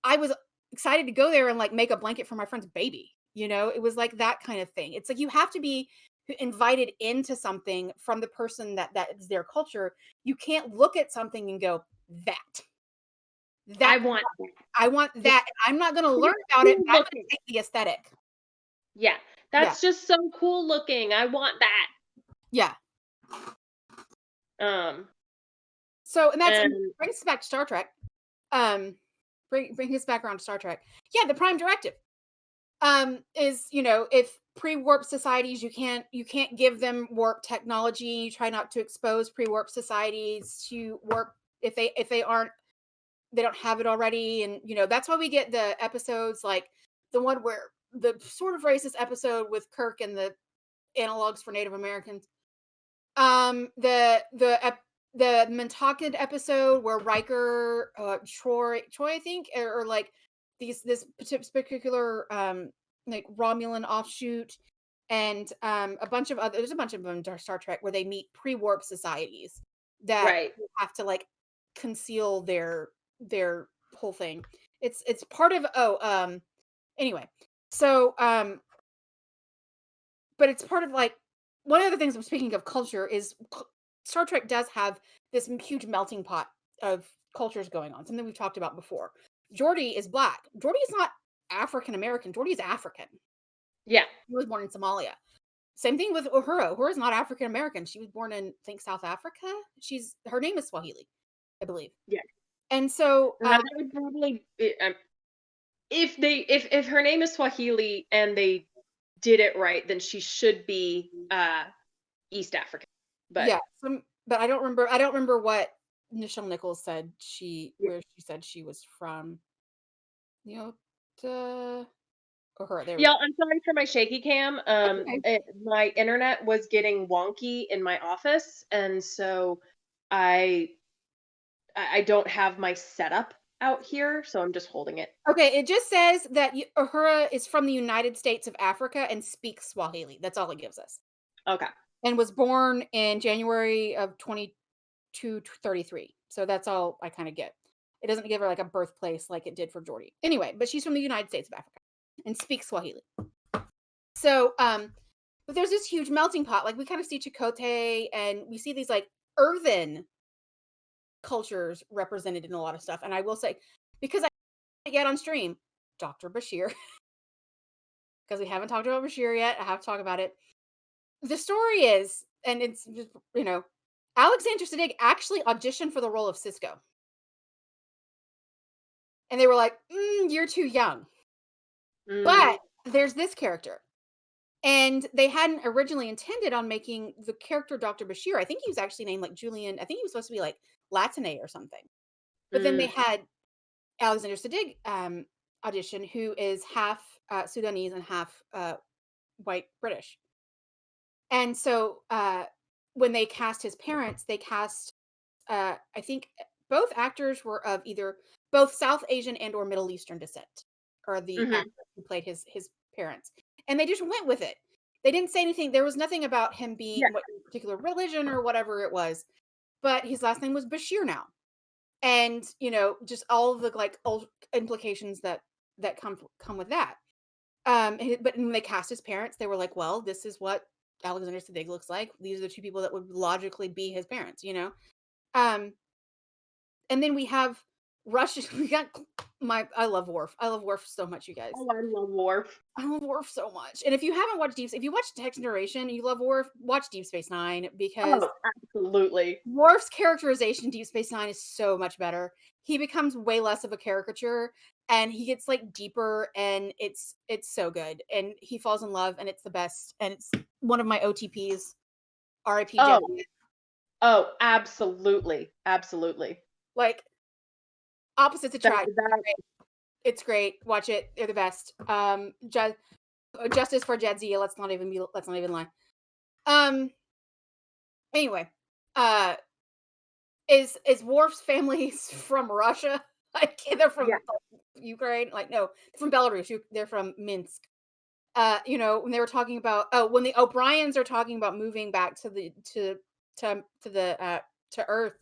I was excited to go there and like make a blanket for my friend's baby. It was like that kind of thing. It's like you have to be invited into something from the person that is their culture. You can't look at something and go, that I want that. I'm not going to learn about it. I'm going to take the aesthetic. Yeah. That's just so cool looking. I want that. Yeah. So, and brings us back to Star Trek. Bring his background to Star Trek. Yeah. The Prime Directive, is, if pre-warp societies, you can't give them warp technology. You try not to expose pre-warp societies to warp if they don't have it already. And, that's why we get the episodes like the one where the sort of racist episode with Kirk and the analogs for Native Americans. The Nantucket episode where Riker, Troy, I think, or like this particular, like Romulan offshoot, and there's a bunch of them in Star Trek where they meet pre-warp societies that have to like conceal their whole thing. It's part of anyway. So but it's part of like one of the things I'm speaking of culture is Star Trek does have this huge melting pot of cultures going on. Something we've talked about before. Geordi is black. Geordi is not African American. Geordi is African. Yeah. He was born in Somalia. Same thing with Uhura. Uhura is not African American. She was born in, I think, South Africa. Her name is Swahili, I believe. Yeah. And so that would probably if her name is Swahili and they did it right, then she should be East African. But yeah, but I don't remember what Nichelle Nichols said where she said she was from. Uhura. Yeah, I'm sorry for my shaky cam. My internet was getting wonky in my office, and so I don't have my setup out here, so I'm just holding it. Okay, it just says that Uhura is from the United States of Africa and speaks Swahili. That's all it gives us. Okay. And was born in January of 2233. So that's all I kind of get. It doesn't give her like a birthplace like it did for Geordi. Anyway, but she's from the United States of Africa and speaks Swahili. So, but there's this huge melting pot. Like we kind of see Chakotay and we see these like earthen cultures represented in a lot of stuff. And I will say, because I can't get on stream, Dr. Bashir, because we haven't talked about Bashir yet. I have to talk about it. The story is, and it's just, Alexander Siddig actually auditioned for the role of Cisco. And they were like, you're too young. Mm. But there's this character. And they hadn't originally intended on making the character Dr. Bashir. I think he was actually named like Julian. I think he was supposed to be like Latine or something. But then they had Alexander Siddig audition, who is half Sudanese and half white British. And so when they cast his parents, they cast, I think both actors were of either both South Asian and or Middle Eastern descent, or the actor who played his parents. And they just went with it. They didn't say anything. There was nothing about him being what particular religion or whatever it was. But his last name was Bashir now. And, just all of the like old implications that come with that. But when they cast his parents, they were like, well, this is what Alexander Siddig looks like. These are the two people that would logically be his parents, and then we have Russian. We got I love Worf. I love Worf so much, you guys. Oh, I love Worf. I love Worf so much. And if you haven't watched if you watched Next Generation, you love Worf, watch Deep Space Nine, because absolutely. Worf's characterization in Deep Space Nine is so much better. He becomes way less of a caricature, and he gets like deeper, and it's so good. And he falls in love, and it's the best. And it's one of my OTPs. R.I.P. Oh, absolutely, absolutely. Like opposites attract. It's great. Watch it. They're the best. Justice for Jadzia. Let's not even lie. Anyway, is Worf's family from Russia? Like they're from Ukraine? Like no, from Belarus. They're from Minsk. When they were talking about when the O'Briens are talking about moving back to Earth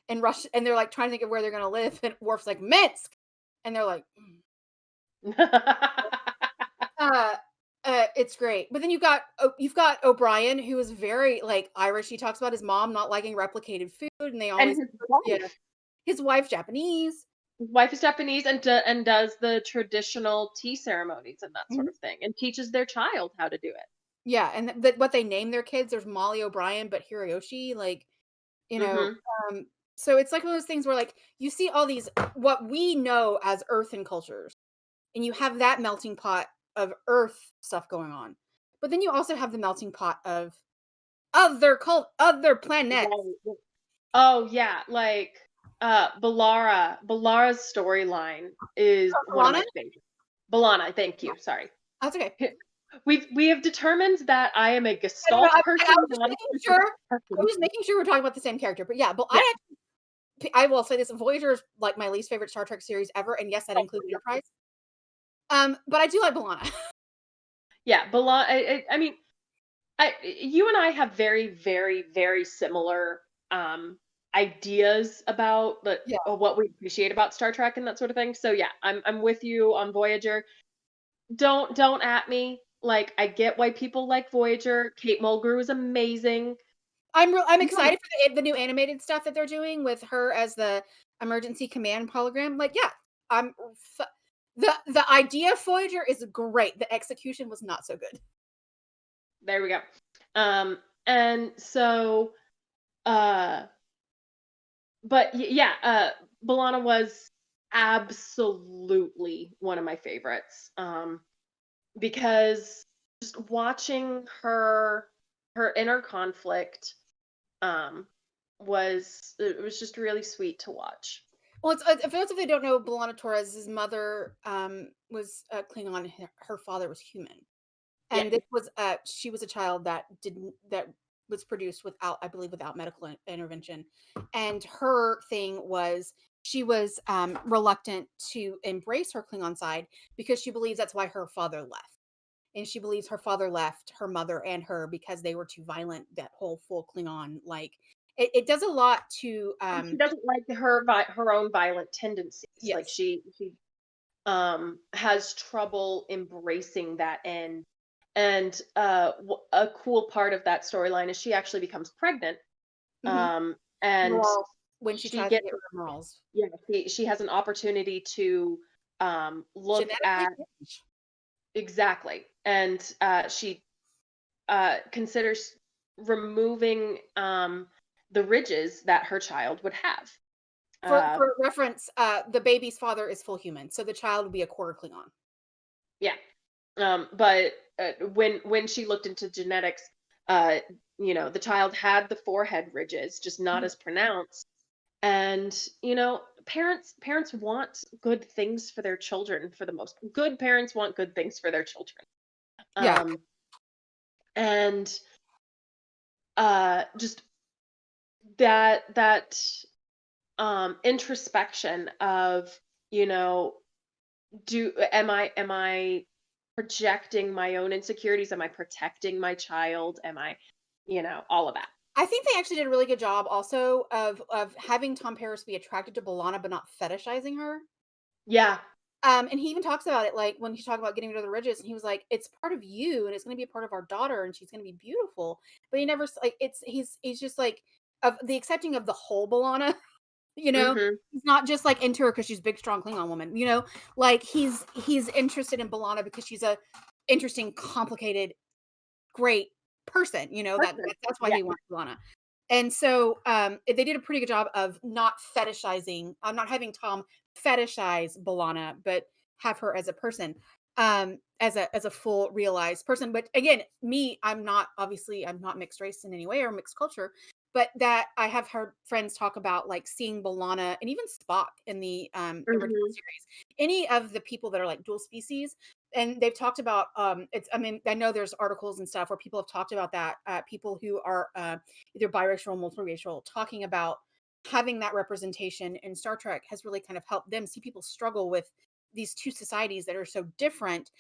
and Russia, and they're like trying to think of where they're gonna live, and Worf's like Minsk, and they're like, it's great. But then you've got O'Brien, who is very like Irish. He talks about his mom not liking replicated food, and they always his wife's Japanese. His wife is Japanese and does the traditional tea ceremonies and that sort of thing, and teaches their child how to do it. Yeah, and what they name their kids, there's Molly O'Brien, but Hiroyoshi, like, so it's like one of those things where like you see all these what we know as earthen cultures, and you have that melting pot of Earth stuff going on, but then you also have the melting pot of other planets. Oh yeah, like Balara's storyline is one of my favorites. Balana, thank you. Sorry. That's okay. We have determined that I am a Gestalt person. I was making sure we're talking about the same character, but yeah, but I will say this: Voyager is like my least favorite Star Trek series ever, and yes, that includes Enterprise. But I do like Balana. Yeah, Balana. I mean, you and I have very, very, very similar ideas about what we appreciate about Star Trek and that sort of thing. So yeah, I'm with you on Voyager. Don't at me. Like, I get why people like Voyager. Kate Mulgrew is amazing. I'm excited for the new animated stuff that they're doing with her as the emergency command hologram. Like, yeah, the idea of Voyager is great. The execution was not so good. There we go. And so, but yeah, Balana was absolutely one of my favorites. Because just watching her inner conflict was just really sweet to watch. Well, for those of you who don't know, Balana Torres' mother was Klingon. Her father was human, and this was she was a child that was produced without medical intervention, and her thing was she was reluctant to embrace her Klingon side because she believes that's why her father left. And she believes her father left her mother and her because they were too violent, that whole full Klingon. Like, it does a lot to... she doesn't like her own violent tendencies. Yes. Like, she has trouble embracing that end. And a cool part of that storyline is she actually becomes pregnant. And when she tries to get rid of morals. Yeah, she has an opportunity to look at exactly, and she considers removing the ridges that her child would have, Uh, For reference, the baby's father is full human, so the child would be a quarter Klingon. yeah. But when she looked into genetics, uh, the child had the forehead ridges, just not Mhm. as pronounced. And parents want good things for their children. For the most good parents want good things for their children. Yeah. Um, and just that introspection of, you know, do am I projecting my own insecurities? Am I protecting my child? Am I, all of that? I think they actually did a really good job also of having Tom Paris be attracted to B'Elanna, but not fetishizing her. Yeah. And he even talks about it, like, when he's talking about getting rid of the ridges, and he was like, "It's part of you, and it's gonna be a part of our daughter, and she's gonna be beautiful." But he never like, he's just like, of the accepting of the whole B'Elanna, you know? Hmm. He's not just like into her because she's a big, strong Klingon woman, you know? Like, he's interested in B'Elanna because she's a interesting, complicated, great person, Person. that's why Yeah. he wants B'Elanna. And so, they did a pretty good job of not fetishizing, not having Tom fetishize B'Elanna, but have her as a person, as a full realized person. But again, I'm not mixed race in any way or mixed culture, but that I have heard friends talk about, like, seeing B'Elanna and even Spock in the original Hmm. series. Any of the people that are like dual species, and they've talked about, I mean, I know there's articles and stuff where people have talked about that, people who are either biracial or multiracial, talking about having that representation in Star Trek has really kind of helped them see people struggle with these two societies that are so different.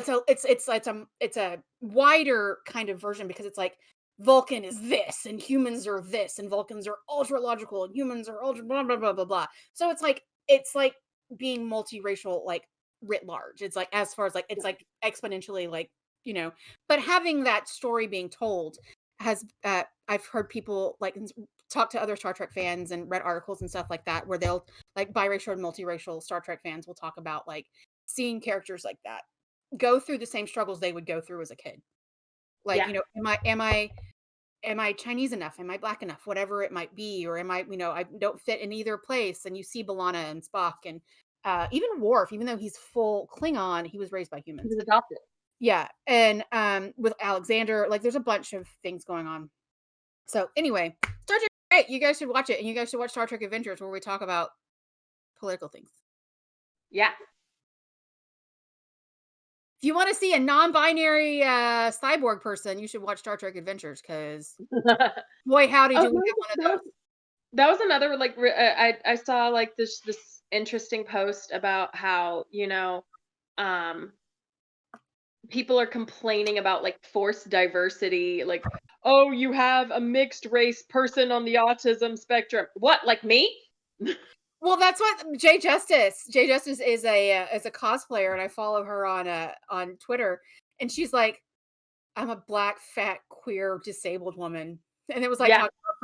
So it's a wider kind of version, because it's like Vulcan is this and humans are this, and Vulcans are ultra logical and humans are ultra blah blah blah blah blah. So it's like being multiracial, like, writ large. It's like, as far as, like, it's like exponentially, like, but having that story being told has, I've heard people, like, talk to other Star Trek fans and read articles and stuff like that, where they'll, like, biracial and multiracial Star Trek fans will talk about, like, seeing characters like that go through the same struggles they would go through as a kid. Like, Yeah. am I Chinese enough? Am I black enough? Whatever it might be, or am I, I don't fit in either place. And you see B'Elanna and Spock and even Worf, even though he's full Klingon, he was raised by He humans. was adopted. Yeah, and with Alexander, like, there's a bunch of things going on. So anyway, Star Trek, great. You guys should watch it, and you guys should watch Star Trek Adventures, where we talk about political things. Yeah. If you want to see a non-binary cyborg person, you should watch Star Trek Adventures, because boy, howdy, Oh, do we have one of those. that was another, like, I saw, like, this interesting post about how, um people are complaining about, like, forced diversity, like, oh, you have a mixed race person on the autism spectrum. What, like me? Well, that's what Jay Justice. Jay Justice is a cosplayer, and I follow her on Twitter. And she's like, "I'm a black, fat, queer, disabled woman," and it was like Yeah, talking about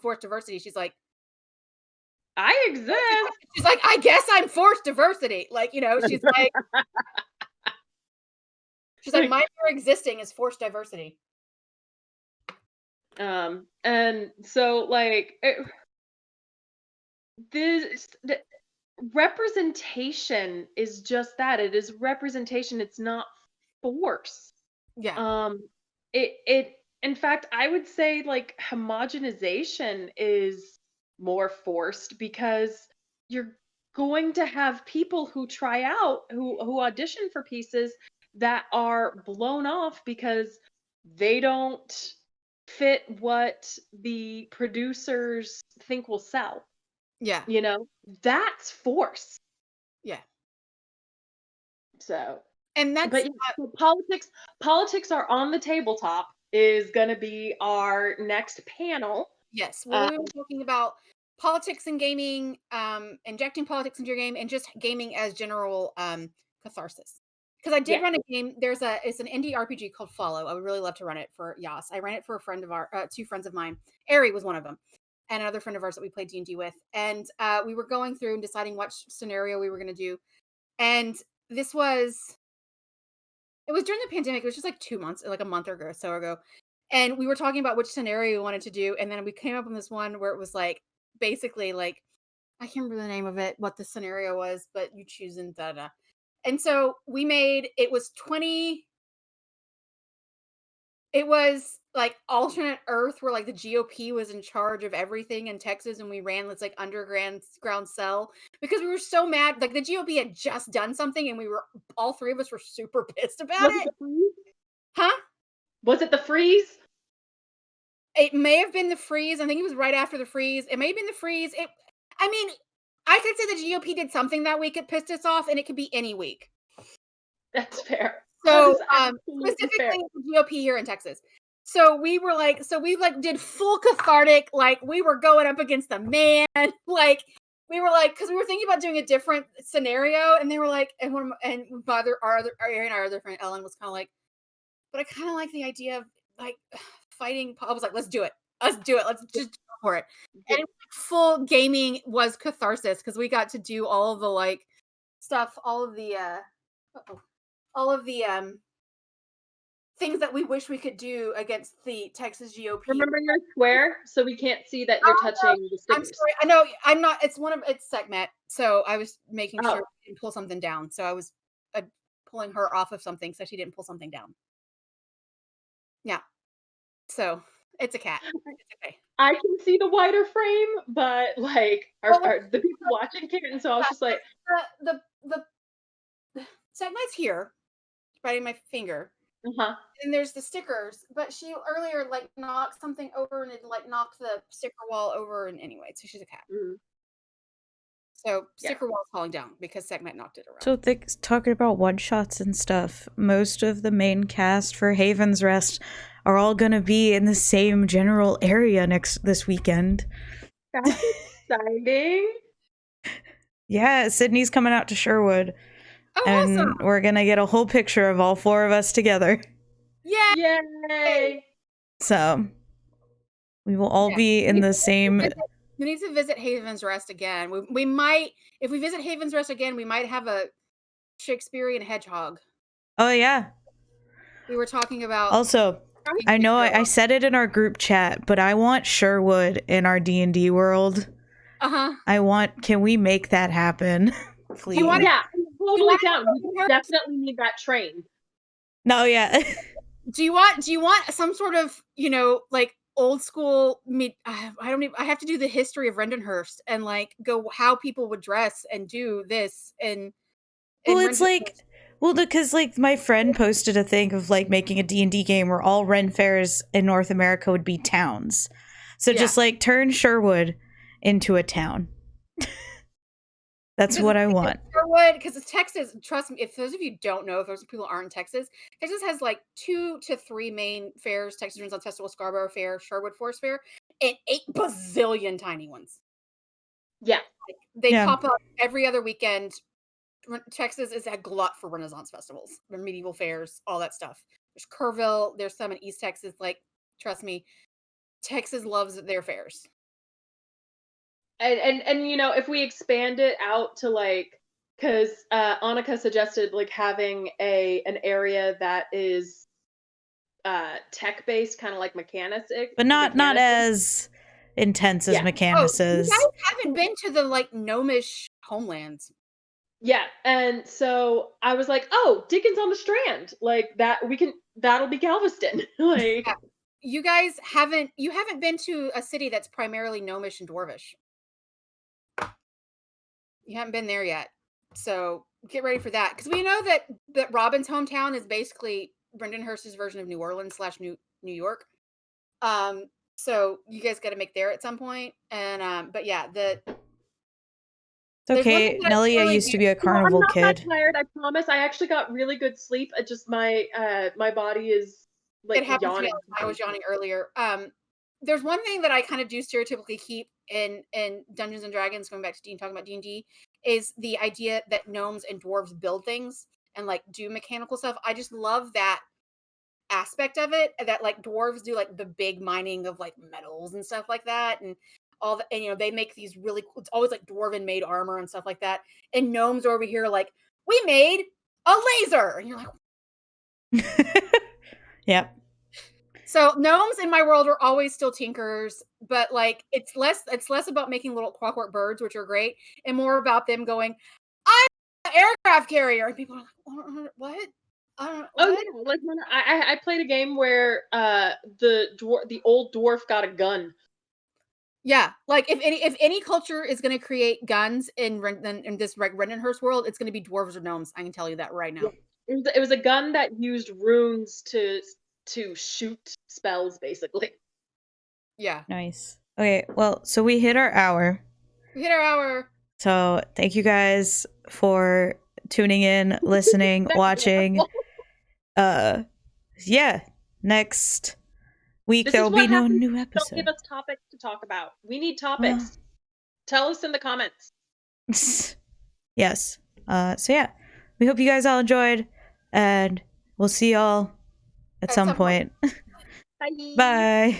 forced diversity. She's like, I exist. "I guess I'm forced diversity." Like, she's like, "My mere existing is forced diversity." And so, like, the representation is just that. It is representation. It's not force. Yeah, Um, it in fact, I would say, like, homogenization is more forced, because you're going to have people who try out, who audition for pieces that are blown off because they don't fit what the producers think will sell. yeah, You know, that's force. yeah, So, and but that's yeah, so politics are on the tabletop is going to be our next panel. yes. Well, Uh, we were talking about politics and gaming, injecting politics into your game, and just gaming as general catharsis. Because I did yeah, run a game. It's an indie RPG called Follow. I would really love to run it for Yas. I ran it for a friend of two friends of mine. Ari was one of them, and another friend of ours that we played D&D with. And we were going through and deciding what scenario we were going to do. And this was it was during the pandemic. It was just like 2 months, like a month or so ago. And we were talking about which scenario we wanted to do. And then we came up on this one where it was like, basically, like, I can't remember the name of it, what the scenario was, but you choose and da. And so we made, it was like alternate Earth where like the GOP was in charge of everything in Texas, and we ran this like underground cell because we were so mad. Like the GOP had just done something, and we were all three of us were super pissed about it. Huh? Was it the freeze? It may have been the freeze. I think it was right after the freeze. It may have been the freeze. I mean, I could say the GOP did something that week that pissed us off, and it could be any week. That's fair. So, That is specifically fair. the GOP here in Texas. So we did full cathartic, like we were going up against the man, like we were like, because we were thinking about doing a different scenario, and they were like, and our other friend Ellen was kind of like, but I kind of like the idea of like fighting. I was like, let's do it. Let's just go for it. And full gaming was catharsis because we got to do all of the like stuff, all of the things that we wish we could do against the Texas GOP. Remember your square, so we can't see that you're touching the stickers. I'm sorry. I know I'm not. It's SecMet, so I was making sure I didn't pull something down. So I was pulling her off of something so she didn't pull something down. Yeah. So it's a cat. It's okay. I can see the wider frame, but like the people watching can't, and so I was just like, the SecMet's here, biting my finger. And there's the stickers, but she earlier like knocked something over and it like knocked the sticker wall over, and anyway, so she's a cat. So sticker wall's falling down because SecMet knocked it around. So talking about one-shots and stuff, most of the main cast for Haven's Rest are all gonna be in the same general area this weekend. That's exciting. Yeah, Sydney's coming out to Sherwood. Oh, and awesome. We're gonna get a whole picture of all four of us together. Yeah. Yay. So we will all be in the same. We need to visit Haven's Rest again. We might, if we visit Haven's Rest again, we might have a Shakespearean hedgehog. Oh yeah. We were talking about. Also, I know I said it in our group chat, but I want Sherwood in our D&D world. Can we make that happen? Please. Yeah, totally down. We definitely need that train. No, yeah. Do you want some sort of, like old school I have to do the history of Rendenhurst and like go how people would dress and do this and it's like because like my friend posted a thing of like making a D&D game where all Ren fairs in North America would be towns. So just like turn Sherwood into a town. That's what I want. Sherwood, because Texas, trust me, if those of you don't know, if those people aren't in Texas has like 2 to 3 main fairs: Texas Renaissance Festival, Scarborough Fair, Sherwood Forest Fair, and 8 bazillion tiny ones. Yeah. They pop up every other weekend. Texas is a glut for Renaissance festivals, medieval fairs, all that stuff. There's Kerrville, there's some in East Texas. Like, trust me, Texas loves their fairs. And if we expand it out to like, because Anika suggested like having an area that is tech based, kind of like Mechanicis, but not as intense as Mechanicis. You guys haven't been to the like gnomish homelands. Yeah, and so I was like, oh, Dickens on the Strand, like that that'll be Galveston. Like you guys haven't been to a city that's primarily gnomish and dwarvish. You haven't been there yet, so get ready for that, because we know that Robin's hometown is basically Rendenhurst's version of New Orleans / New York. So you guys got to make there at some point, and but yeah, it's okay. Nellie used to be a carnival kid. I'm not that tired, I promise. I actually got really good sleep. I just my body is like yawning. I was yawning earlier. There's one thing that I kind of do stereotypically keep in Dungeons and Dragons, going back to talking about D&D, is the idea that gnomes and dwarves build things and like do mechanical stuff. I just love that aspect of it, that like dwarves do like the big mining of like metals and stuff like that, and all the, and they make these really cool, it's always like dwarven made armor and stuff like that, and gnomes are over here like, we made a laser, and you're like yep. So gnomes in my world are always still tinkerers. but like it's less about making little clockwork birds, which are great, and more about them going, I'm an aircraft carrier, and people are like, what? Oh What? yeah, like when I played a game where the old dwarf got a gun. Yeah, like if any culture is going to create guns in this Rendenhurst world, it's going to be dwarves or gnomes. I can tell you that right now. Yeah. It was a gun that used runes to shoot spells, basically. Yeah. Nice. Okay, well, so we hit our hour. We hit our hour. So thank you guys for tuning in, listening, watching. Yeah. Next week This there is will what be no happens new when you episode. Don't give us topics to talk about. We need topics. Tell us in the comments. Yes. So yeah, we hope you guys all enjoyed, and we'll see y'all at some point. Bye. Bye.